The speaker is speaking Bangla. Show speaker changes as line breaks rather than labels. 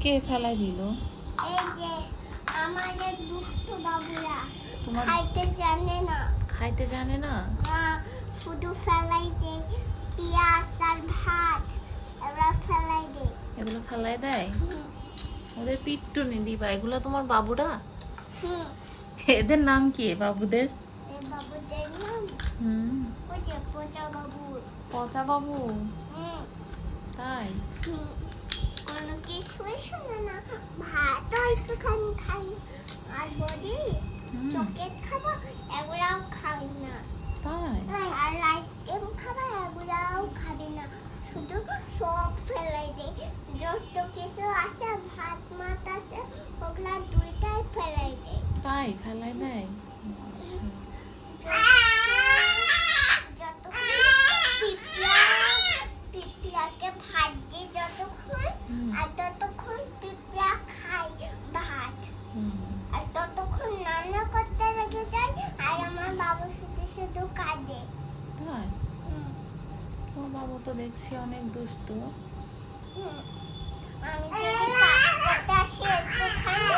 কে ফেলাই দিল?
এই যে আমাদের দুষ্টু বাবুরা
তোমার
খাইতে জানে না।
খাইতে জানে না?
না, শুধু ফেলাই দেয় পেঁয়াজ আর ভাত, এরা ফেলাই দেয়।
এগুলো ফেলাই দেয়?
হুম,
ওদের পিট্টুনি দিবা। এগুলো তোমার বাবুরা?
হুম।
এদের নাম কি বাবুদের?
এই বাবুদের নাম
হুম,
ওই যে পচা বাবু।
পচা বাবু।
হুম,
তাই?
হুম। কোনো কিছুই শোনে না, ভাত একটুখানি খাই না, আর বলি
হুম,
চকলেট খাবো, এগুলাও খাই না।
তাই?
আর আইসক্রিম খাবো, এগুলাও খাবে না, শুধু সব ফেলাই দেয়। যত কিছু আছে, ভাত মাত আছে, ওগুলা দুইটাই ফেলাই দেয়।
তাই ফেলাই দেয়? আচ্ছা।
পিঁপড়াকে ভাত দিই যতক্ষণ,
হুম,
আর ততক্ষণ পিঁপড়া খাই ভাত,
হুম,
আর ততক্ষণ রান্না করতে লেগে যায়, আর আমার বাবু শুধু শুধু কাঁদে।
তাই?
হুম,
তোমার বাবু তো দেখছি অনেক দুষ্ট।
হুম। আমি যদি কাজ করতে আসি একটুখানি,